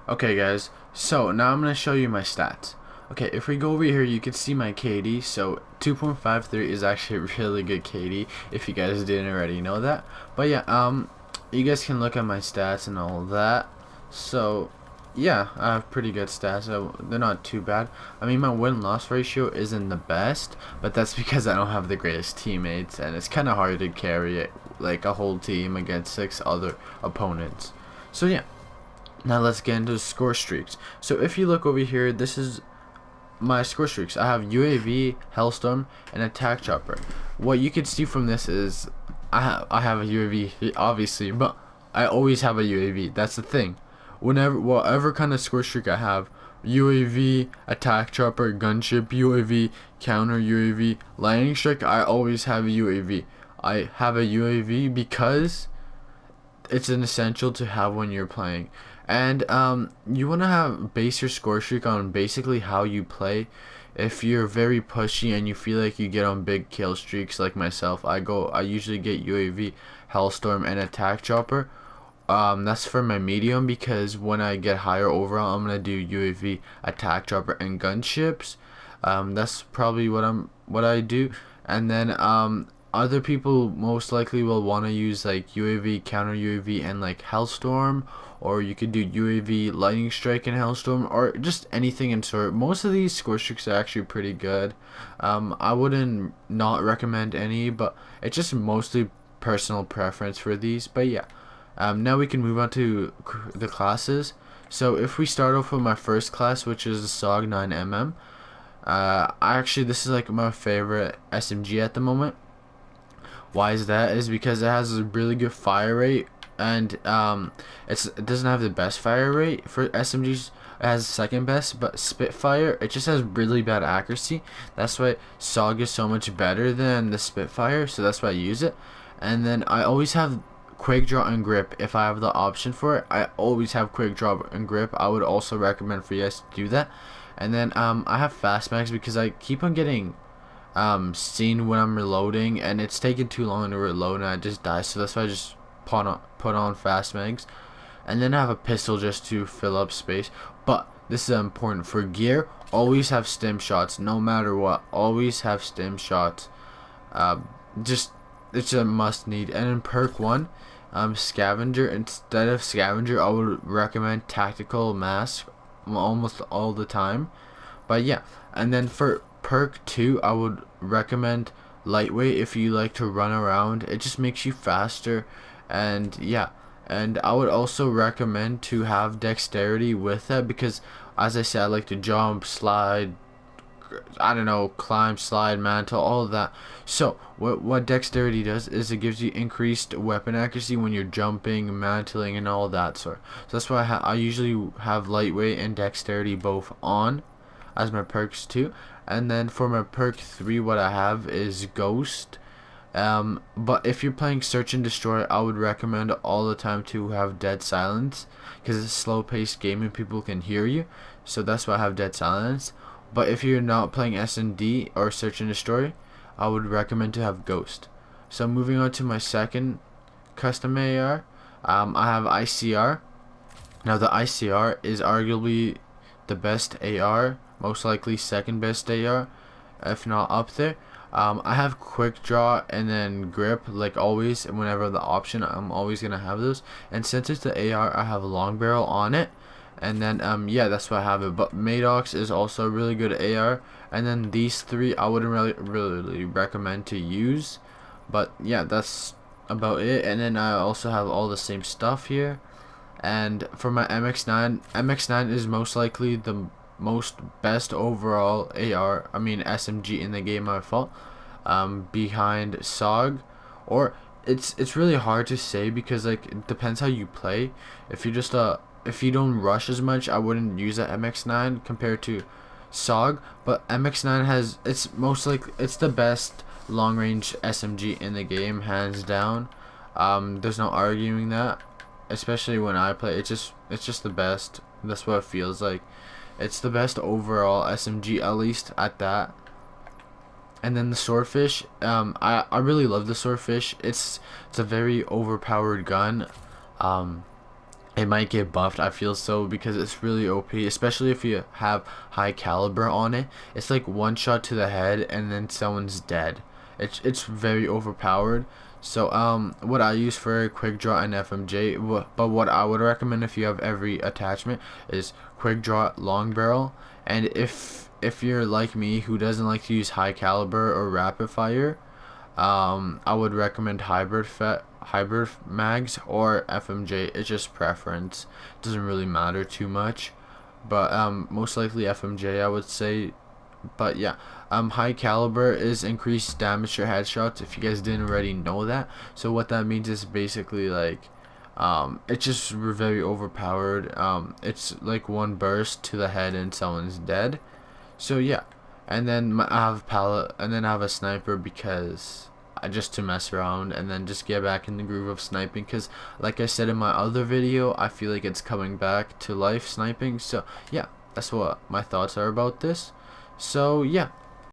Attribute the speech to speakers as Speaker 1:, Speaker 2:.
Speaker 1: Okay guys, so now I'm going to show you my stats. Okay, if we go over here, you can see my KD. So 2.53 is actually a really good KD, if you guys didn't already know that. But yeah, you guys can look at my stats and all that. So yeah, I have pretty good stats, so they're not too bad. I mean, my win-loss ratio isn't the best, but that's because I don't have the greatest teammates, and it's kind of hard to carry it, like a whole team against 6 other opponents. So yeah, now let's get into score streaks. So if you look over here, this is my score streaks. I have UAV, Hellstorm, and Attack Chopper. What you can see from this is I have a UAV, obviously, but I always have a UAV. That's the thing. Whatever kind of score streak I have, UAV, Attack Chopper, Gunship, UAV, Counter UAV, Lightning Strike, I always have a UAV. I have a UAV because it's an essential to have when you're playing. And you want to have base your score streak on basically how you play. If you're very pushy and you feel like you get on big kill streaks like myself, I usually get UAV, Hellstorm, and Attack Chopper. That's for my medium, because when I get higher overall, I'm gonna do UAV, Attack Chopper, and Gunships. That's probably what I do. And then other people most likely will want to use like UAV, counter UAV, and like Hellstorm, or you could do UAV, Lightning Strike, and Hellstorm, or just anything in sort. Most of these score streaks are actually pretty good. I wouldn't not recommend any, but it's just mostly personal preference for these. But yeah, now we can move on to the classes. So if we start off with my first class, which is the SOG 9mm, this is like my favorite SMG at the moment. Why is that? Is because it has a really good fire rate, and it doesn't have the best fire rate for SMGs. It has second best, but Spitfire, it just has really bad accuracy. That's why SOG is so much better than the Spitfire, so that's why I use it. And then I always have quick draw and grip if I have the option for it. I always have quick draw and grip. I would also recommend for you guys to do that. And then I have fast mags because I keep on getting seen when I'm reloading, and it's taking too long to reload and I just die, so that's why I just put on fast mags. And then I have a pistol just to fill up space. But this is important for gear. Always have stim shots, no matter what. Always have stim shots. Just it's a must need. And in perk 1, scavenger, instead of scavenger I would recommend tactical mask almost all the time. But yeah, and then for perk 2, I would recommend lightweight if you like to run around. It just makes you faster. And yeah, and I would also recommend to have dexterity with that, because as I said, I like to jump, slide, I don't know, climb, slide, mantle, all of that. So what dexterity does is it gives you increased weapon accuracy when you're jumping, mantling, and all that sort. So that's why I usually have lightweight and dexterity both on as my perks too. And then for my perk 3, what I have is ghost. But if you're playing search and destroy, I would recommend all the time to have dead silence, because it's a slow paced game and people can hear you, so that's why I have dead silence. But if you're not playing S&D or search and destroy, I would recommend to have ghost. So moving on to my second custom AR, I have ICR. Now the ICR is arguably the best AR, most likely second best AR, if not up there. I have quick draw and then grip, like always. Whenever the option, I'm always gonna have those. And since it's the AR, I have a long barrel on it. And then yeah, that's why I have it. But Madox is also a really good AR. And then these three I wouldn't really recommend to use. But yeah, that's about it. And then I also have all the same stuff here. And for my MX9 is most likely the most best overall SMG in the game by default, behind SOG. Or it's really hard to say, because like it depends how you play. If you don't rush as much, I wouldn't use that MX9 compared to SOG. But MX9 it's the best long range SMG in the game, hands down. There's no arguing that, especially when I play. It's just the best. That's what it feels like. It's the best overall SMG, at least at that. And then the swordfish, I really love the swordfish. It's a very overpowered gun. it might get buffed. I feel so, because it's really OP, especially if you have high caliber on it. It's like one shot to the head and then someone's dead. It's very overpowered. So what I use for quick draw and FMJ, but what I would recommend if you have every attachment is quick draw, long barrel. And if you're like me who doesn't like to use high caliber or rapid fire, I would recommend hybrid mags or FMJ. It's just preference. It doesn't really matter too much, but most likely FMJ, I would say. But yeah, high caliber is increased damage to headshots, if you guys didn't already know that. So what that means is basically like it's just very overpowered. It's like one burst to the head and someone's dead. So yeah, and then I have pallet, and then I have a sniper, because I just to mess around and then just get back in the groove of sniping, because like I said in my other video, I feel like it's coming back to life, sniping. So yeah, that's what my thoughts are about this. So yeah,